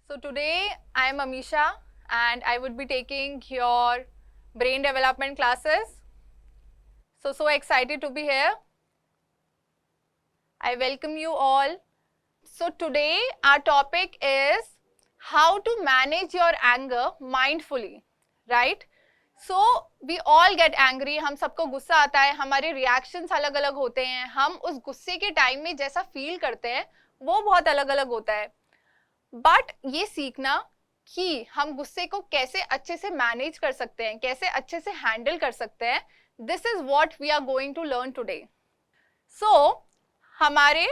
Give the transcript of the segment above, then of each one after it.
So today I am Amisha and I would be taking your brain development classes. So excited to be here. I welcome you all. So today our topic is how to manage your anger mindfully, right? So we all get angry, हम सबको गुस्सा आता है, हमारे reactions अलग अलग होते हैं, हम उस गुस्से के टाइम में जैसा फील करते हैं वो बहुत अलग अलग होता है. बट ये सीखना कि हम गुस्से को कैसे अच्छे से मैनेज कर सकते हैं, कैसे अच्छे से हैंडल कर सकते हैं, this is what we are going to learn today. So हमारे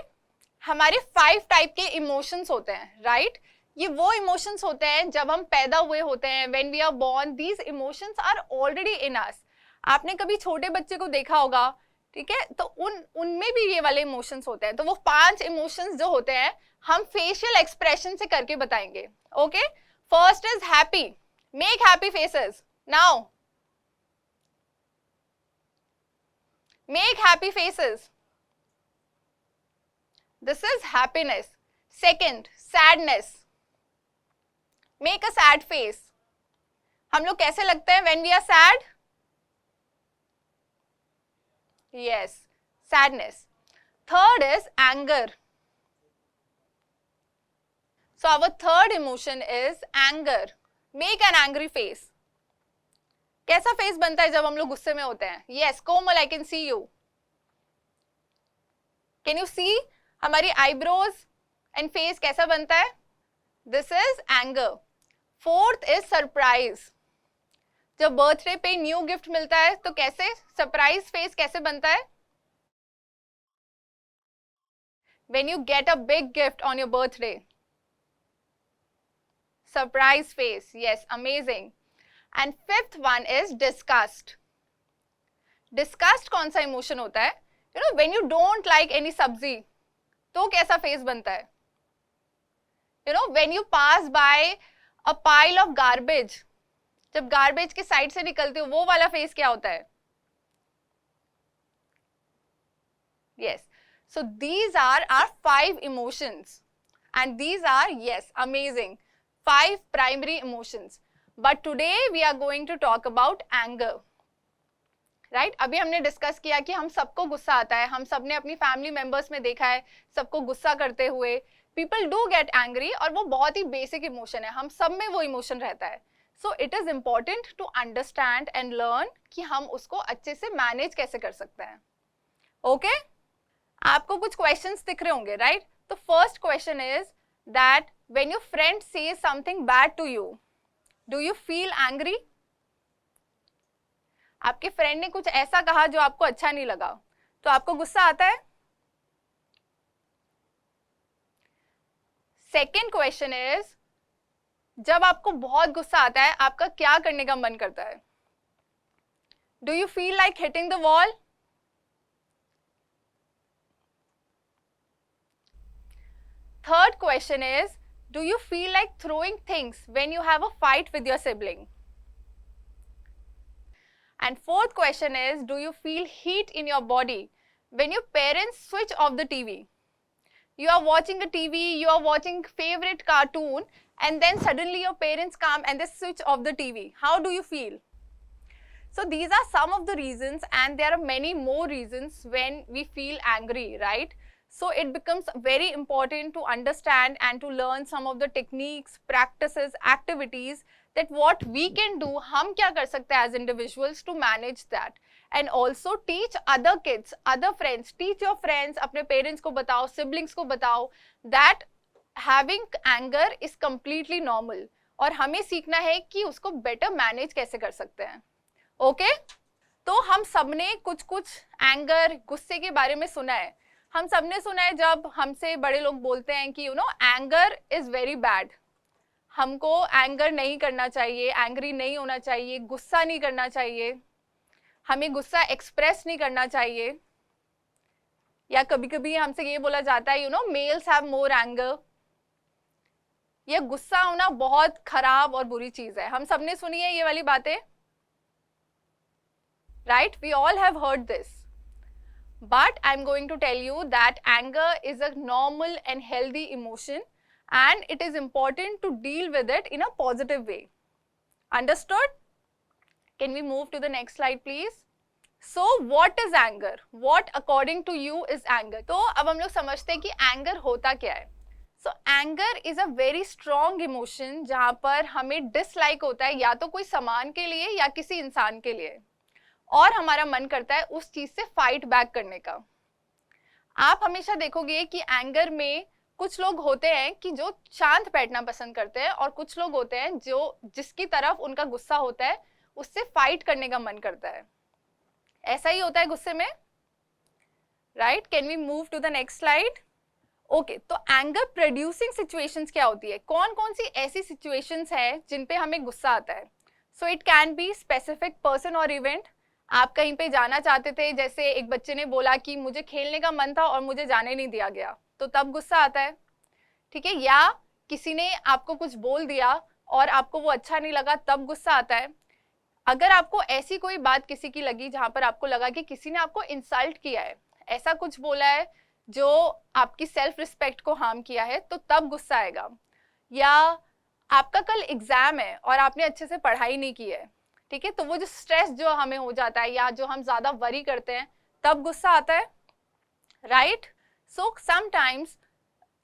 5 टाइप के इमोशंस होते हैं, राइट? ये वो इमोशंस होते हैं जब हम पैदा हुए होते हैं, when we are born, these emotions are already in us. आपने कभी छोटे बच्चे को देखा होगा, ठीक है? तो उनमें भी ये वाले इमोशंस होते हैं. तो वो 5 इमोशंस जो होते हैं हम फेशियल एक्सप्रेशन से करके बताएंगे. Okay, first is happy. Make happy faces now. Make happy faces. This is happiness. Second, sadness. Make a sad face. हम लोग कैसे लगते हैं when we are sad? Yes, sadness. Third is anger. So our third emotion is anger. Make an angry face. कैसा face बनता है जब हम लोग गुस्से में होते हैं? Yes, Komal, I can see you. Can you see? हमारी आईब्रोज एंड फेस कैसा बनता है? This is anger. Fourth is surprise. जब बर्थडे पे न्यू गिफ्ट मिलता है तो कैसे सरप्राइज फेस कैसे बनता है? When you get a big gift on your birthday, surprise face. Yes, amazing. And fifth one is disgust. Disgust कौन सा इमोशन होता है? You no, when you don't like any सब्जी तो कैसा फेस बनता है? You no, when you pass by a pile of garbage, जब गार्बेज के साइड से निकलते हो वो वाला फेस क्या होता है? Yes. So these are our 5 emotions and these are, yes, amazing, 5 primary emotions. But today we are going to talk about anger. Right, अभी हमने डिस्कस किया कि हम सबको गुस्सा आता है, हम सबने अपनी फैमिली मेंबर्स में देखा है सबको गुस्सा करते हुए. पीपल डू गेट एंग्री और वो बहुत ही बेसिक इमोशन है, हम सब में वो इमोशन रहता है. So it is important to understand and learn कि हम उसको अच्छे से मैनेज कैसे कर सकते हैं. ओके, आपको कुछ क्वेश्चंस दिख रहे होंगे, राइट? तो first question is that when your friend says something bad to you, do you feel angry? आपके फ्रेंड ने कुछ ऐसा कहा जो आपको अच्छा नहीं लगा, तो आपको गुस्सा आता है? सेकेंड क्वेश्चन इज, जब आपको बहुत गुस्सा आता है आपका क्या करने का मन करता है? Do you feel like hitting the wall? Third question is, do you feel like throwing things when you have a fight with your sibling? And fourth question is, do you feel heat in your body when your parents switch off the TV? You are watching a TV, you are watching favorite cartoon, and then suddenly your parents come and they switch off the TV. How do you feel? So these are some of the reasons, and there are many more reasons when we feel angry, right? So it becomes very important to understand and to learn some of the techniques, practices, activities that what we can do, हम क्या कर सकते हैं as individuals to manage that, and also teach other kids, other friends, teach your friends, अपने parents को बताओ, siblings को बताओ that having anger is completely normal, और हमें सीखना है कि उसको better manage कैसे कर सकते हैं. ओके, तो हम सबने कुछ कुछ एंगर, गुस्से के बारे में सुना है. हम सबने सुना है जब हमसे बड़े लोग बोलते हैं कि you know, anger is very bad, हमको एंगर नहीं करना चाहिए, एंग्री नहीं होना चाहिए, गुस्सा नहीं करना चाहिए, हमें गुस्सा एक्सप्रेस नहीं करना चाहिए. या कभी कभी हमसे ये बोला जाता है, you know, males have more anger. ये गुस्सा होना बहुत खराब और बुरी चीज है. हम सबने सुनी है ये वाली बातें, right? We all have heard this. But I'm going to tell you that anger is a normal and healthy emotion, and it is important to deal with it in a positive way. Understood? Can we move to the next slide please? So what is anger? What according to you is anger? तो अब हम लोग समझते हैं कि anger होता क्या है. So anger is a very strong emotion जहाँ पर हमें dislike होता है या तो कोई सामान के लिए या किसी इंसान के लिए, और हमारा मन करता है उस चीज से फाइट बैक करने का. आप हमेशा देखोगे कि एंगर में कुछ लोग होते हैं कि जो शांत बैठना पसंद करते हैं, और कुछ लोग होते हैं जो जिसकी तरफ उनका गुस्सा होता है उससे फाइट करने का मन करता है. ऐसा ही होता है गुस्से में, right? Can we move to the next slide? Okay, तो एंगर प्रोड्यूसिंग सिचुएशंस क्या होती है? कौन कौन सी ऐसी सिचुएशंस है जिन पे हमें गुस्सा आता है? So it can be specific person और इवेंट. आप कहीं पे जाना चाहते थे, जैसे एक बच्चे ने बोला कि मुझे खेलने का मन था और मुझे जाने नहीं दिया गया, तो तब गुस्सा आता है. ठीक है? या किसी ने आपको कुछ बोल दिया और आपको वो अच्छा नहीं लगा, तब गुस्सा आता है. अगर आपको ऐसी कोई बात किसी की लगी जहां पर आपको लगा कि किसी ने आपको इंसल्ट किया है, ऐसा कुछ बोला है जो आपकी सेल्फ रिस्पेक्ट को हार्म किया है, तो तब गुस्सा आएगा. या आपका कल एग्जाम है और आपने अच्छे से पढ़ाई नहीं की है, ठीक है, तो वो जो स्ट्रेस जो हमें हो जाता है या जो हम ज्यादा वरी करते हैं, तब गुस्सा आता है, right? So sometimes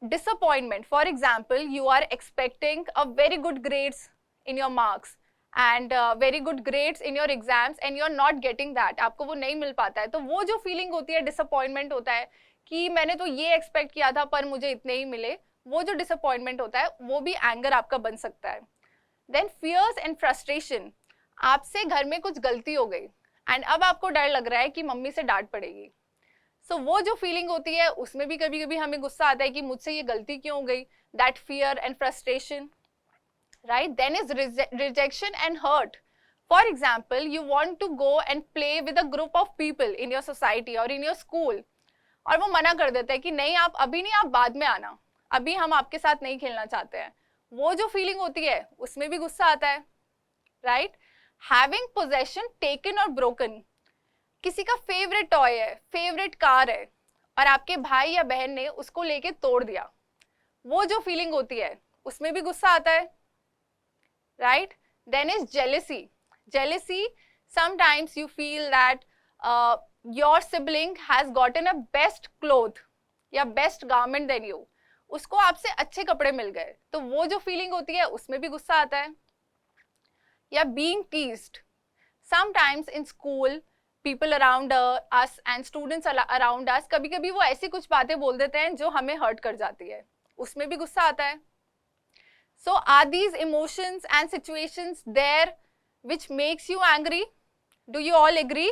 disappointment, for example, you are expecting a very good grades in your marks and very good grades in your exams and you are not getting that, आपको वो नहीं मिल पाता है, तो वो जो फीलिंग होती है डिसअपॉइंटमेंट होता है कि मैंने तो ये एक्सपेक्ट किया था पर मुझे इतने ही मिले, वो जो डिसअपॉइंटमेंट होता है वो भी एंगर आपका बन सकता है. देन फियर्स एंड फ्रस्ट्रेशन, आपसे घर में कुछ गलती हो गई एंड अब आपको डर लग रहा है कि मम्मी से डांट पड़ेगी. सो वो जो फीलिंग होती है उसमें भी कभी कभी हमें गुस्सा आता है कि मुझसे ये गलती क्यों हो गई, that fear and frustration, right? Then is rejection and hurt. For example, you want to go and play with a group of people in your society और इन योर स्कूल, और वो मना कर देता है कि नहीं आप अभी नहीं, आप बाद में आना, अभी हम आपके साथ नहीं खेलना चाहते हैं. वो जो फीलिंग होती है उसमें भी गुस्सा आता है, राइट? हैविंग पोजेशन टेकन और ब्रोकन, किसी का फेवरेट टॉय है, फेवरेट कार है, और आपके भाई या बहन ने उसको लेके तोड़ दिया, वो जो फीलिंग होती है उसमें भी गुस्सा आता है, right? Then is jealousy. Jealousy, sometimes you feel that your sibling has gotten a best cloth या बेस्ट गारमेंट देन यू, उसको आपसे अच्छे कपड़े मिल गए, तो वो जो फीलिंग होती है उसमें भी गुस्सा आता है. या being teased, sometimes in school people around us and students around us, कभी कभी वो ऐसी कुछ बातें बोल देते हैं जो हमें हर्ट कर जाती है, उसमें भी गुस्सा आता है. So are these emotions and situations there which makes you angry? Do you all agree?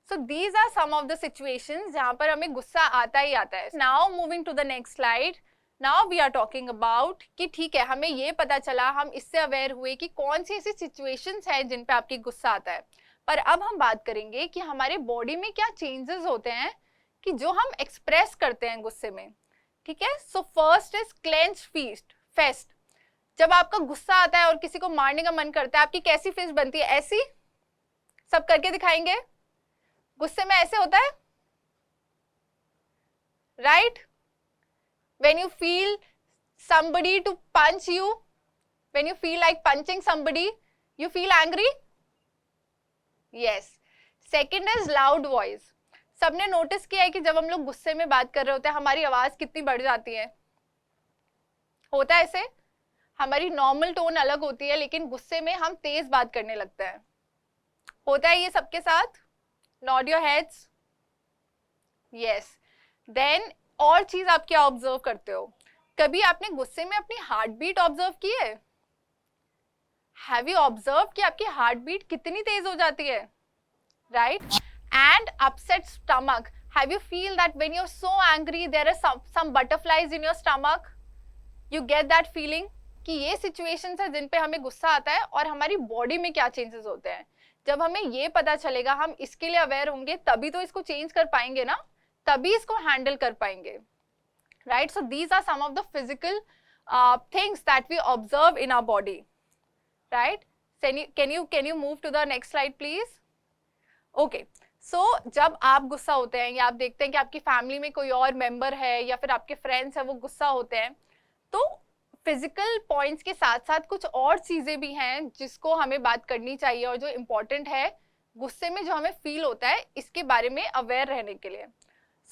So these are some of the situations जहाँ पर हमें गुस्सा आता ही आता है. Now moving to the next slide. Now we are talking about कि ठीक है, हमें ये पता चला, हम इससे अवेयर हुए कि कौन सी ऐसी situations है जिन पे आपकी गुस्सा आता है. पर अब हम बात करेंगे कि हमारे बॉडी में क्या चेंजेस होते हैं कि जो हम एक्सप्रेस करते हैं गुस्से में, ठीक है? सो फर्स्ट इज क्लेंच फेस्ट. जब आपका गुस्सा आता है और किसी को मारने का मन करता है, आपकी कैसी फिस्ट बनती है? ऐसी. सब करके दिखाएंगे. गुस्से में ऐसे होता है, right? When you feel somebody to punch you, when you feel like punching somebody, you feel angry? Yes. Second is loud voice. सबने नोटिस किया है कि जब हम लोग गुस्से में बात कर रहे होते हैं हमारी आवाज कितनी बढ़ जाती है? होता है ऐसे? हमारी नॉर्मल टोन अलग होती है लेकिन गुस्से में हम तेज बात करने लगते हैं. होता है ये सबके साथ? Nod your heads. Yes. Then और चीज आप क्या ऑब्जर्व करते हो? कभी आपने गुस्से में अपनी हार्ट बीट ऑब्जर्व की है? Have you observed कि आपकी हार्ट बीट कितनी तेज हो जाती है, right? And upset stomach. Have you feel that when you're so angry there are some butterflies in your stomach? You get that feeling? कि ये situations है जिन पे हमें गुस्सा आता है और हमारी बॉडी में क्या चेंजेस होते हैं. जब हमें ये पता चलेगा, हम इसके लिए अवेयर होंगे, तभी तो इसको चेंज कर पाएंगे ना, तभी इसको हैंडल कर पाएंगे, right? So these are some of the physical things that we observe in our body. Right? Can you move to the next slide, please? Okay. जब आप गुस्सा होते हैं या आप देखते हैं कि आपकी फैमिली में कोई और मेंबर है या फिर आपके फ्रेंड्स हैं वो गुस्सा होते हैं, तो फिजिकल पॉइंट्स के साथ साथ कुछ और चीजें भी हैं जिसको हमें बात करनी चाहिए और जो इम्पोर्टेंट है गुस्से में जो हमें फील होता है इसके बारे में अवेयर रहने के लिए.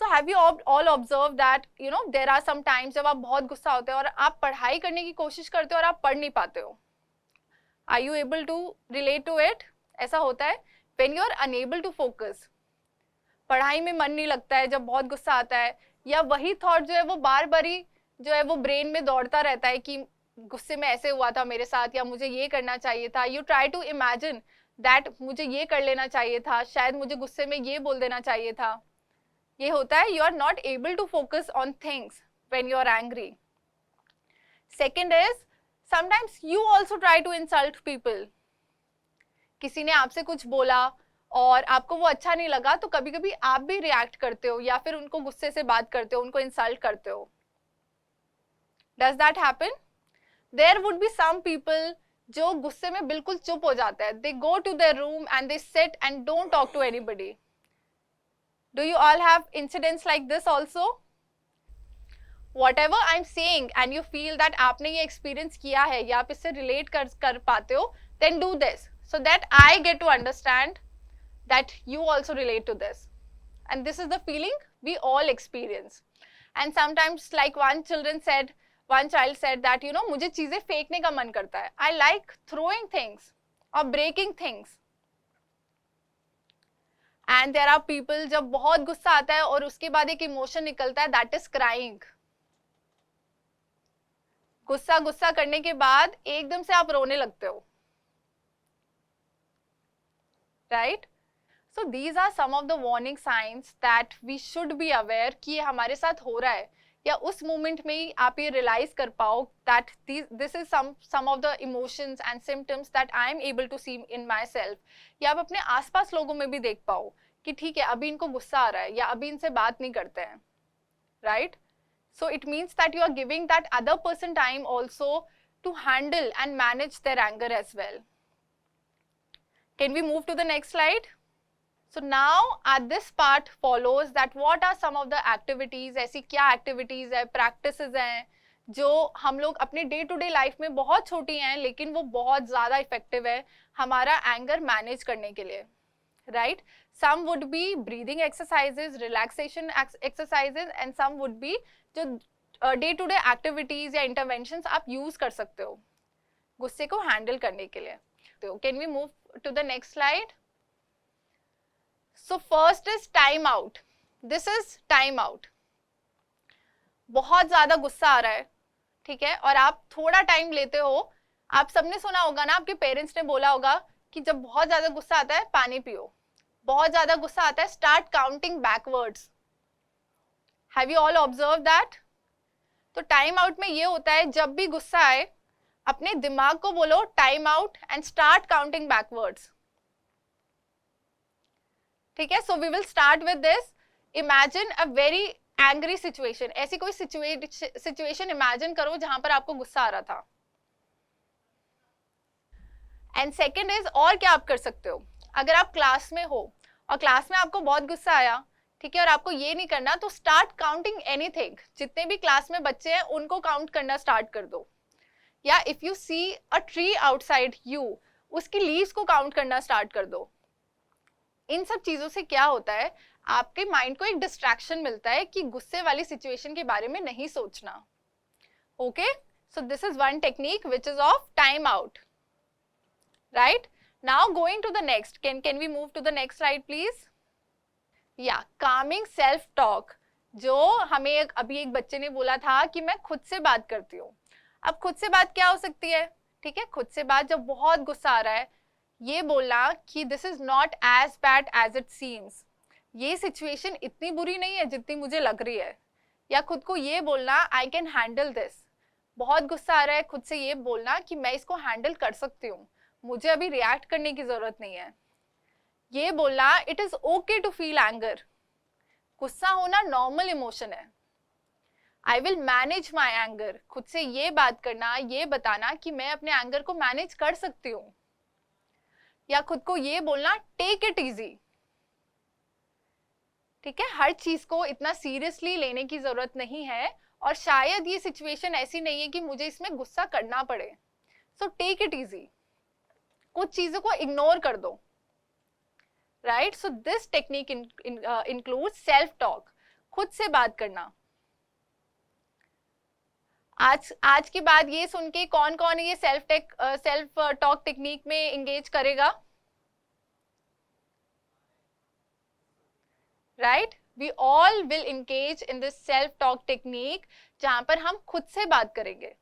So have you all observe that there are some times जब आप बहुत गुस्सा होते हैं और आप पढ़ाई करने की कोशिश करते हो और आप पढ़ नहीं पाते हो. Are you able to relate to it? ऐसा होता है when you are unable to focus. पढ़ाई में मन नहीं लगता है जब बहुत गुस्सा आता है, या वही थॉट जो है वो बार बार ही जो है वो ब्रेन में दौड़ता रहता है कि गुस्से में ऐसे हुआ था मेरे साथ, या मुझे ये करना चाहिए था. You try to imagine that मुझे ये कर लेना चाहिए था, शायद मुझे गुस्से में ये बोल देना चाहिए था. ये होता है you are not able to focus on things when you are angry. Second is sometimes you also try to insult people. किसी ने आपसे कुछ बोला और आपको वो अच्छा नहीं लगा, तो कभी कभी आप भी रिएक्ट करते हो या फिर उनको गुस्से से बात करते हो, उनको इंसल्ट करते हो. Does that happen? There would be some people जो गुस्से में बिल्कुल चुप हो जाते हैं. They go to their room and they sit and don't talk to anybody. Do you all have incidents like this also? Whatever I'm saying and you feel that आपने ये एक्सपीरियंस किया है या आप इससे रिलेट कर पाते हो, then do this so that I get to understand that you also relate to this. And this is the feeling we all experience. And sometimes like one child said that मुझे चीजें फेंकने का मन करता है. I like throwing things or breaking things. And there are people जब बहुत गुस्सा आता है और उसके बाद एक इमोशन निकलता है, that is crying. गुस्सा करने के बाद एकदम से आप रोने लगते हो, right? So these are some of the warning signs that we should be aware कि ये हमारे साथ हो रहा है, या उस मोमेंट में ही आप ये रियलाइज कर पाओ that this is some of the emotions and symptoms that I am able to see in myself. या आप अपने आसपास लोगों में भी देख पाओ कि ठीक है अभी इनको गुस्सा आ रहा है या अभी इनसे बात नहीं करते हैं, right? So it means that you are giving that other person time also to handle and manage their anger as well. Can we move to the next slide? So now at this part follows that what are some of the activities, ऐसी क्या activities है, practices हैं जो हम लोग अपने day to day life में बहुत छोटी हैं लेकिन वो बहुत ज़्यादा इफेक्टिव है हमारा एंगर मैनेज करने के लिए, right? Some would be breathing exercises, relaxation exercises, and some would be जो डे टू डे एक्टिविटीज या इंटरवेंशंस आप यूज कर सकते हो गुस्से को हैंडल करने के लिए. तो can we move to the next slide? So first is time out. This is time out. बहुत ज्यादा गुस्सा आ रहा है, ठीक है, और आप थोड़ा टाइम लेते हो. आप सबने सुना होगा ना, आपके पेरेंट्स ने बोला होगा कि जब बहुत ज्यादा गुस्सा आता है पानी पियो, बहुत ज्यादा गुस्सा आता है start counting backwards. Have you all observe that? तो टाइम आउट में ये होता है जब भी गुस्सा आए अपने दिमाग को बोलो time out and start counting backwards, ठीक है? So we will start with this. Imagine a very angry situation. ऐसी कोई सिचुएशन इमेजिन करो जहां पर आपको गुस्सा आ रहा था. एंड सेकेंड इज, और क्या आप कर सकते हो, अगर आप क्लास में हो और क्लास में आपको बहुत गुस्सा आया, ठीक है, और आपको ये नहीं करना, तो स्टार्ट काउंटिंग एनीथिंग. जितने भी क्लास में बच्चे हैं उनको काउंट करना स्टार्ट कर दो. या if you see a tree outside you, उसकी लीव्स को काउंट करना स्टार्ट कर दो. इन सब चीजों से क्या होता है, आपके माइंड को एक डिस्ट्रैक्शन मिलता है कि गुस्से वाली सिचुएशन के बारे में नहीं सोचना. Okay, so this is one technique which is of time out, right? Now going to the next, can we move to the next slide please? या कामिंग सेल्फ टॉक, जो हमें अभी एक बच्चे ने बोला था कि मैं खुद से बात करती हूँ. अब खुद से बात क्या हो सकती है, ठीक है? खुद से बात जब बहुत गुस्सा आ रहा है, ये बोलना कि this is not as bad as it seems. ये सिचुएशन इतनी बुरी नहीं है जितनी मुझे लग रही है. या खुद को ये बोलना आई कैन हैंडल दिस. बहुत गुस्सा आ रहा है, खुद से ये बोलना कि मैं इसको हैंडल कर सकती हूँ, मुझे अभी रिएक्ट करने की जरूरत नहीं है. ये बोलना it is okay to feel anger. गुस्सा होना नॉर्मल इमोशन है. I will manage my anger. खुद से ये बात करना, ये बताना कि मैं अपने एंगर को मैनेज कर सकती हूँ. या खुद को ये बोलना टेक इट इजी. ठीक है, हर चीज को इतना सीरियसली लेने की जरूरत नहीं है, और शायद ये सिचुएशन ऐसी नहीं है कि मुझे इसमें गुस्सा करना पड़े. सो टेक इट इजी, कुछ चीजों को इग्नोर कर दो. Right, so this technique include self talk, खुद से बात करना. आज की बात ये सुन के कौन कौन ये सेल्फ टॉक टेक्निक में एंगेज करेगा? Right, we all will engage in this self talk technique, जहां पर हम खुद से बात करेंगे.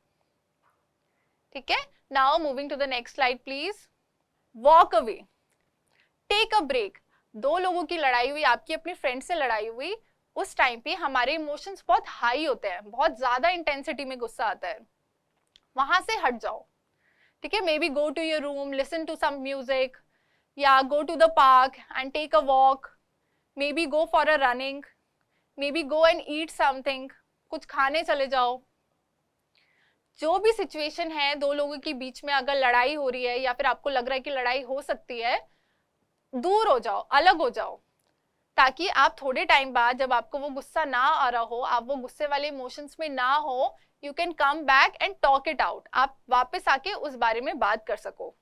ठीक है, now moving to the next slide please. Walk away, take a break. दो लोगों की लड़ाई हुई, आपकी अपनी फ्रेंड से लड़ाई हुई, उस टाइम पे हमारे इमोशंस बहुत हाई होते हैं, बहुत ज्यादा इंटेंसिटी में गुस्सा आता है, वहां से हट जाओ. ठीक है, maybe go to your room, listen to some music, या go to the park and take a walk, maybe go for a running, maybe go and eat something, कुछ खाने चले जाओ. जो भी सिचुएशन है दो लोगों के बीच में, अगर लड़ाई हो रही है या फिर आपको लग रहा है कि लड़ाई हो सकती है, दूर हो जाओ, अलग हो जाओ, ताकि आप थोड़े टाइम बाद जब आपको वो गुस्सा ना आ रहा हो, आप वो गुस्से वाले इमोशंस में ना हो, you can come back and talk it out, आप वापस आके उस बारे में बात कर सको.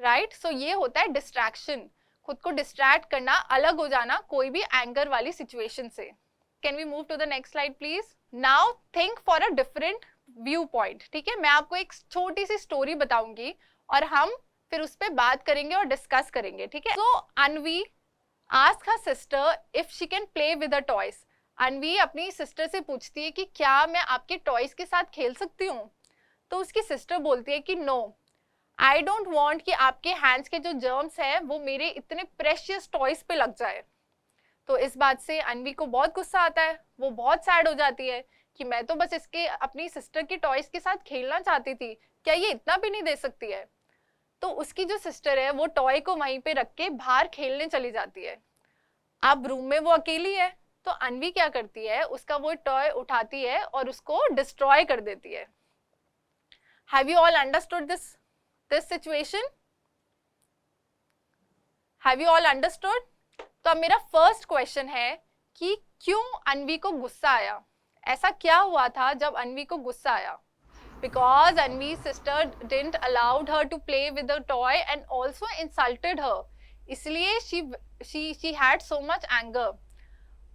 राइट, सो ये होता है डिस्ट्रैक्शन, खुद को डिस्ट्रैक्ट करना, अलग हो जाना कोई भी एंगर वाली सिचुएशन से. Can we move to the next slide please. Now think for a different view point. ठीक है, मैं आपको एक छोटी सी स्टोरी बताऊंगी और हम फिर उस पर बात करेंगे और डिस्कस करेंगे. ठीक है, सो अनवी ask her sister if she can play with her toys. अनवी अपनी सिस्टर से पूछती है कि क्या मैं आपके टॉयज के साथ खेल सकती हूँ. तो उसकी सिस्टर बोलती है कि नो, आई डोंट वांट कि आपके हैंड्स के जो जर्म्स है वो मेरे इतने प्रेशियस टॉयज पे लग जाए. तो इस बात से अनवी को बहुत गुस्सा आता है, वो बहुत सैड हो जाती है कि मैं तो बस इसके अपनी सिस्टर के टॉयज के साथ खेलना चाहती थी, क्या ये इतना भी नहीं दे सकती है. तो उसकी जो सिस्टर है वो टॉय को वहीं पे रख के बाहर खेलने चली जाती है. अब रूम में वो अकेली है, तो अनवी क्या करती है, उसका वो टॉय उठाती है और उसको डिस्ट्रॉय कर देती है. Have you all understood this situation? Have you all understood? तो अब मेरा फर्स्ट क्वेश्चन है कि क्यों अनवी को गुस्सा आया, ऐसा क्या हुआ था जब अनवी को गुस्सा आया? Because Anvi's sister didn't allowed her to play with the toy and also insulted her. इसलिए she had so much anger.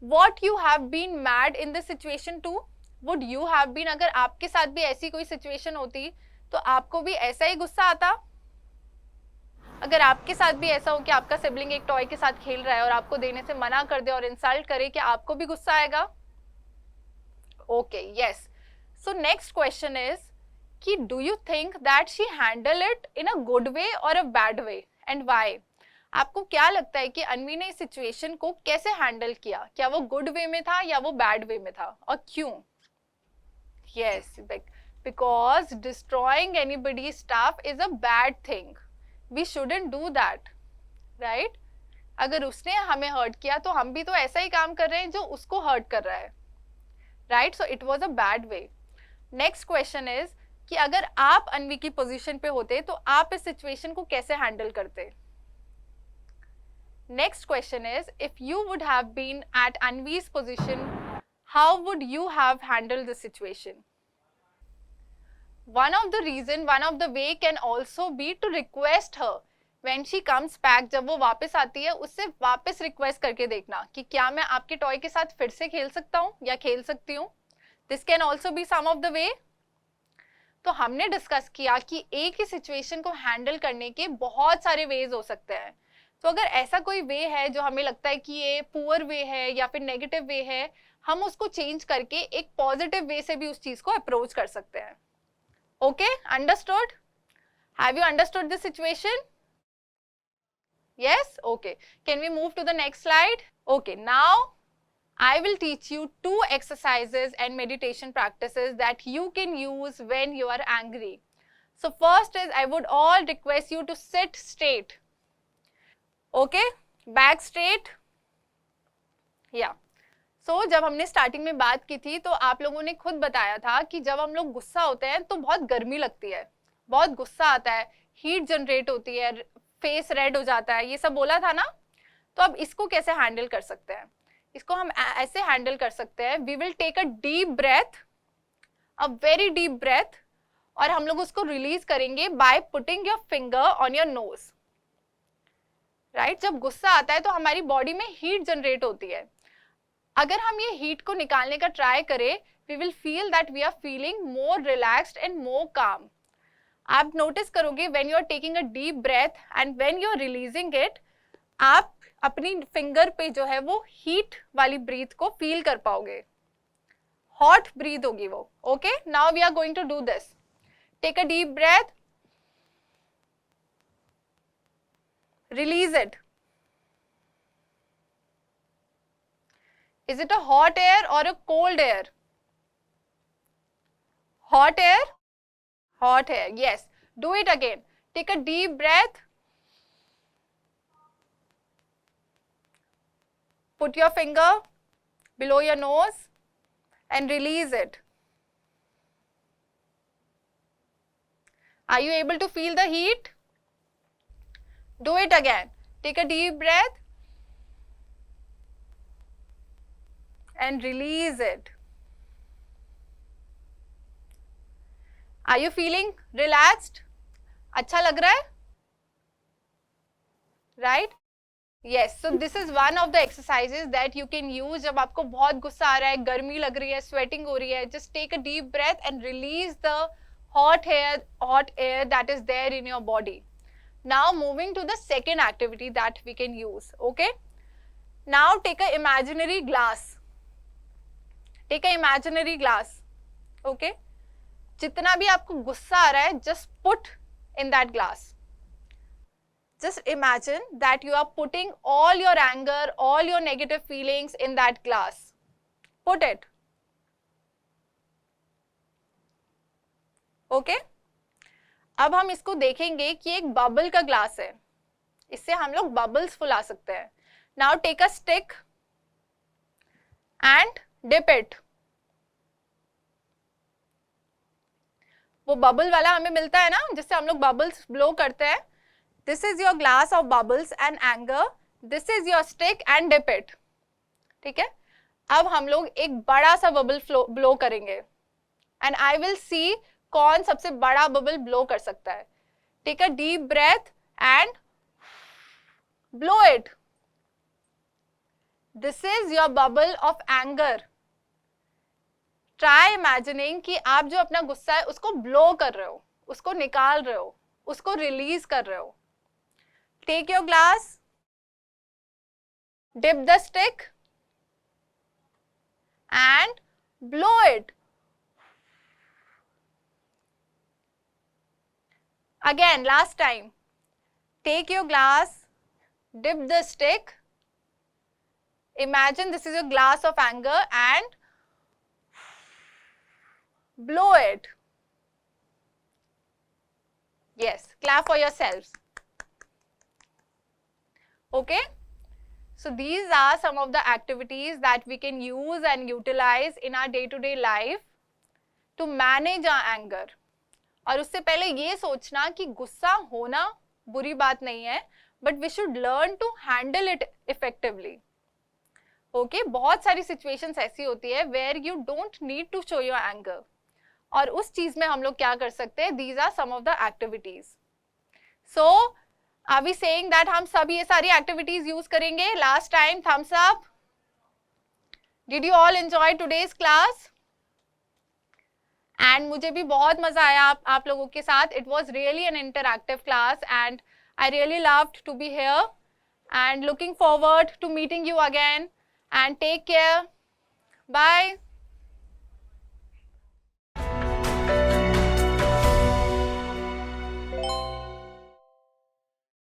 What you have been mad in this situation too? Would you have been, अगर आपके साथ भी ऐसी कोई situation होती तो आपको भी ऐसा ही गुस्सा आता? अगर आपके साथ भी ऐसा हो कि आपका सिबलिंग एक टॉय के साथ खेल रहा है और आपको देने से मना कर दे और इंसल्ट करे, क्या आपको भी गुस्सा आएगा? Okay, yes. So next question is कि do you think that she handle it in a good way और a bad way, and why? आपको क्या लगता है कि अनवी ने इस सिचुएशन को कैसे हैंडल किया, क्या वो गुड वे में था या वो बैड वे में था, और क्यों? Yes, because destroying anybody's stuff is a bad thing, we shouldn't do that. Right, अगर उसने हमें हर्ट किया तो हम भी तो ऐसा ही काम कर रहे हैं जो उसको हर्ट कर रहा है. Right, so it was a bad way. Next question is कि अगर आप अनवी की पोजीशन पे होते तो आप इस सिचुएशन को कैसे हैंडल करते? Next question is if you would have been at Anvi's position, how would you have handled this situation? One of the reason, one of the way can also be to request her when she comes back. जब वो वापस आती है उससे वापस request करके देखना कि क्या मैं आपके टॉय के साथ फिर से खेल सकता हूँ या खेल सकती हूँ. This can also be some of the way. तो हमने डिस्कस किया कि एक ही सिचुएशन को हैंडल करने के बहुत सारे वेज हो सकते हैं. तो अगर ऐसा कोई वे है जो हमें लगता है कि ये पुअर वे है या फिर नेगेटिव वे है, हम उसको चेंज करके एक पॉजिटिव वे से भी उस चीज को अप्रोच कर सकते हैं. Okay, understood? Have you understood this situation? Yes? Okay. Can we move to the next slide? Okay, now I will teach you 2 exercises and meditation practices that you can use when you are angry. So first is, I would all request you to sit straight. Okay? Back straight. Yeah. So जब हमने starting में बात की थी तो आप लोगों ने खुद बताया था कि जब हम लोग गुस्सा होते हैं तो बहुत गर्मी लगती है, बहुत गुस्सा आता है, हीट जनरेट होती है, फेस रेड हो जाता है, ये सब बोला था ना. तो अब इसको कैसे हैंडल कर सकते हैं? इसको हम ऐसे हैंडल कर सकते हैं. We will take a deep breath, a very deep breath, और हम लोग उसको रिलीज करेंगे by putting your finger on your nose. Right, जब गुस्सा आता है तो हमारी बॉडी में हीट जनरेट होती है. अगर हम ये हीट को निकालने का ट्राई करें, we will feel that we are feeling more relaxed and more calm. आप नोटिस करोगे when you are taking a deep breath and when you are releasing it, आप अपनी फिंगर पे जो है वो हीट वाली ब्रीथ को फील कर पाओगे. हॉट ब्रीथ होगी वो. Okay, now we are going to do this. Take a deep breath, release it. Is it a hot air or a cold air? Hot air? Hot air, yes. Do it again. Take a deep breath. Put your finger below your nose and release it. Are you able to feel the heat? Do it again. Take a deep breath and release it. Are you feeling relaxed? अच्छा लग रहा है? Right? Yes. So this is one of the exercises that you can use जब आपको बहुत गुस्सा आ रहा है, गर्मी लग रही है, sweating हो रही है. Just take a deep breath and release the hot air that is there in your body. Now moving to the second activity that we can use. Okay. Now take a imaginary glass. Take a imaginary glass. Okay. जितना भी आपको गुस्सा आ रहा है, just put in that glass. Just imagine that you are putting all your anger, all your negative feelings in that glass. Put it. Okay? अब हम इसको देखेंगे कि एक बबल का ग्लास है, इससे हम लोग बबल्स फुला सकते हैं. Now take a stick and dip it. वो बबल वाला हमें मिलता है ना, जिससे हम लोग बबल्स ब्लो करते हैं. This is your glass of bubbles and anger. This is your stick and dip it. ठीक है. अब हम लोग एक बड़ा सा बबल ब्लो करेंगे and I will see कौन सबसे बड़ा बबल ब्लो कर सकता है. Take a deep breath and blow it. This is your bubble of anger. Try imagining कि आप जो अपना गुस्सा है उसको ब्लो कर रहे हो, उसको निकाल रहे हो, उसको रिलीज कर रहे हो. Take your glass, dip the stick and blow it. Again, last time. Take your glass, dip the stick. Imagine this is your glass of anger and blow it. Yes, clap for yourselves. Okay? So these are some of the activities that we can use and utilize in our day-to-day life to manage our anger. और उससे पहले ये सोचना कि गुस्सा होना बुरी बात नहीं है, but we should learn to handle it effectively. Okay? बहुत सारी situations ऐसी होती है where you don't need to show your anger. और उस चीज में हम लोग क्या कर सकते हैं? These are some of the activities. So, are we saying that हम सब ये सारी activities use करेंगे? Last time, thumbs up. Did you all enjoy today's class? And मुझे भी बहुत मजा आया आप लोगों के साथ. It was really an interactive class and I really loved to be here and looking forward to meeting you again and take care. Bye.